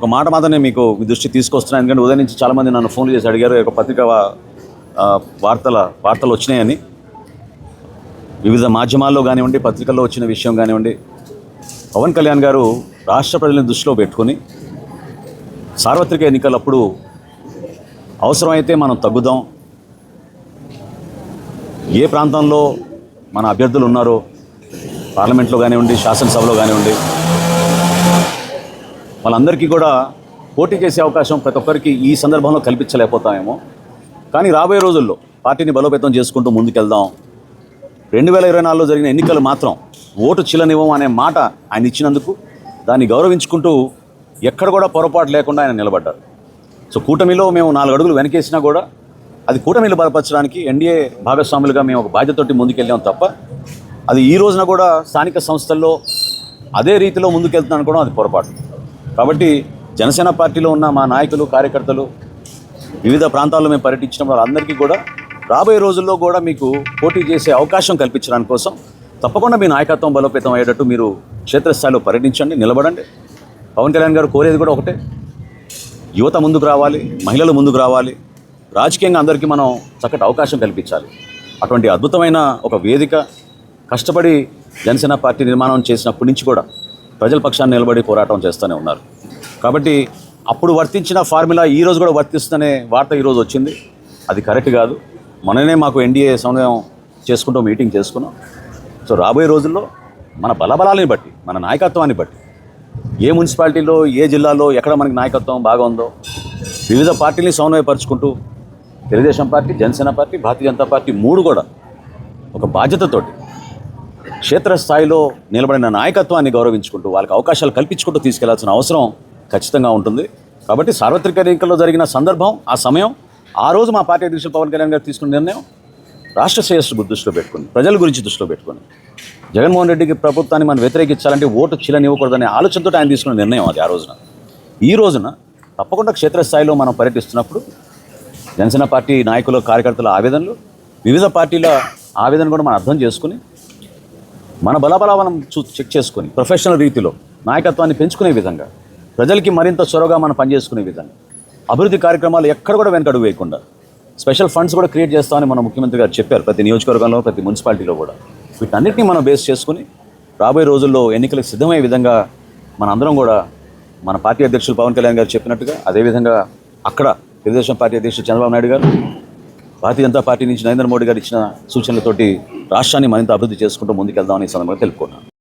ఒక మాట మాత్రం నేను మీకు మీ దృష్టికి తీసుకొస్తున్నాను. ఎందుకంటే ఉదయం నుంచి చాలామంది నన్ను ఫోన్లు చేసి అడిగారు, ఒక పత్రికా వార్తలు వచ్చినాయని. వివిధ మాధ్యమాల్లో కానివ్వండి, పత్రికల్లో వచ్చిన విషయం కానివ్వండి, పవన్ కళ్యాణ్ గారు రాష్ట్ర ప్రజలను దృష్టిలో పెట్టుకుని సార్వత్రిక ఎన్నికలప్పుడు అవసరమైతే మనం తగ్గుదాం, ఏ ప్రాంతంలో మన అభ్యర్థులు ఉన్నారో పార్లమెంట్లో కానివ్వండి, శాసనసభలో కానివ్వండి, వాళ్ళందరికీ కూడా పోటీ చేసే అవకాశం ప్రతి ఒక్కరికి ఈ సందర్భంలో కల్పించలేకపోతామేమో. కానీ రాబోయే రోజుల్లో పార్టీని బలోపేతం చేసుకుంటూ ముందుకెళ్దాం. 2024లో జరిగిన ఎన్నికలు మాత్రం ఓటు చిల్లనివ్వం అనే మాట ఆయన ఇచ్చినందుకు దాన్ని గౌరవించుకుంటూ ఎక్కడ కూడా పొరపాటు లేకుండా ఆయన నిలబడ్డారు. సో కూటమిలో మేము 4 అడుగులు వెనకేసినా కూడా అది కూటమిలు బలపరచడానికి ఎన్డీఏ భాగస్వాములుగా మేము ఒక బాధ్యతతోటి ముందుకెళ్ళాం తప్ప అది ఈ రోజున కూడా స్థానిక సంస్థల్లో అదే రీతిలో ముందుకెళ్తున్నాను కూడా అది పొరపాటు. కాబట్టి జనసేన పార్టీలో ఉన్న మా నాయకులు, కార్యకర్తలు వివిధ ప్రాంతాల్లో మేము పర్యటించిన వాళ్ళందరికీ కూడా రాబోయే రోజుల్లో కూడా మీకు పోటీ చేసే అవకాశం కల్పించడానికి కోసం తప్పకుండా మీ నాయకత్వం బలోపేతం అయ్యేటట్టు మీరు క్షేత్రస్థాయిలో పర్యటించండి, నిలబడండి. పవన్ కళ్యాణ్ గారు కోరేది కూడా ఒకటే, యువత ముందుకు రావాలి, మహిళలు ముందుకు రావాలి, రాజకీయంగా అందరికీ మనం చక్కటి అవకాశం కల్పించాలి. అటువంటి అద్భుతమైన ఒక వేదిక కష్టపడి జనసేన పార్టీ నిర్మాణం చేసినప్పటి నుంచి కూడా ప్రజల పక్షాన్ని నిలబడి పోరాటం చేస్తూనే ఉన్నారు. కాబట్టి అప్పుడు వర్తించిన ఫార్ములా ఈరోజు కూడా వర్తిస్తుందనే వార్త ఈరోజు వచ్చింది. అది కరెక్ట్ కాదు. మననే మాకు ఎన్డీఏ సమన్వయం చేసుకుంటూ మీటింగ్ చేసుకున్నాం. సో రాబోయే రోజుల్లో మన బలబలాలని బట్టి, మన నాయకత్వాన్ని బట్టి, ఏ మున్సిపాలిటీలో, ఏ జిల్లాలో ఎక్కడ మనకి నాయకత్వం బాగా ఉందో వివిధ పార్టీని సమన్వయపరుచుకుంటూ Telugu Desam party, Janasena party, Bharatiya Janata party 3 కూడా ఒక బాధ్యతతోటి క్షేత్రస్థాయిలో నిలబడిన నాయకత్వాన్ని గౌరవించుకుంటూ వాళ్ళకి అవకాశాలు కల్పించుకుంటూ తీసుకెళ్లాల్సిన అవసరం ఖచ్చితంగా ఉంటుంది. కాబట్టి సార్వత్రిక ఎన్నికల్లో జరిగిన సందర్భం, ఆ సమయం, ఆ రోజు మా పార్టీ అధ్యక్షులు పవన్ కళ్యాణ్ గారు తీసుకున్న నిర్ణయం రాష్ట్ర శ్రేయస్సు దృష్టిలో పెట్టుకుని, ప్రజల గురించి దృష్టిలో పెట్టుకుని, జగన్మోహన్ రెడ్డికి ప్రభుత్వాన్ని మనం వ్యతిరేకించాలంటే ఓటు చిల్లనివ్వకూడదనే ఆలోచనతో ఆయన తీసుకున్న నిర్ణయం అది. ఆ రోజున ఈ రోజున తప్పకుండా క్షేత్రస్థాయిలో మనం పర్యటిస్తున్నప్పుడు జనసేన పార్టీ నాయకుల, కార్యకర్తల ఆవేదనలు, వివిధ పార్టీల ఆవేదన కూడా మనం అర్థం చేసుకుని మన బలబలాలను చెక్ చేసుకుని ప్రొఫెషనల్ రీతిలో నాయకత్వాన్ని పెంచుకునే విధంగా, ప్రజలకి మరింత చొరవగా మనం పనిచేసుకునే విధంగా, అభివృద్ధి కార్యక్రమాలు ఎక్కడ కూడా వెనకడుగు వేయకుండా స్పెషల్ ఫండ్స్ కూడా క్రియేట్ చేస్తామని మన ముఖ్యమంత్రి గారు చెప్పారు. ప్రతి నియోజకవర్గంలో, ప్రతి మున్సిపాలిటీలో కూడా వీటన్నిటిని మనం బేస్ చేసుకుని రాబోయే రోజుల్లో ఎన్నికలకు సిద్ధమయ్యే విధంగా మనందరం కూడా మన పార్టీ అధ్యక్షులు పవన్ కళ్యాణ్ గారు చెప్పినట్టుగా అదేవిధంగా అక్కడ తెలుగుదేశం పార్టీ అధ్యక్షుడు చంద్రబాబు నాయుడు గారు, భారతీయ జనతా పార్టీ నుంచి నరేంద్ర మోడీ గారు ఇచ్చిన సూచనలతోటి రాష్ట్రాన్ని మరింత అభివృద్ధి చేసుకుంటూ ముందుకెళ్దామని ఈ సందర్భంగా తెలుపుకున్నాను.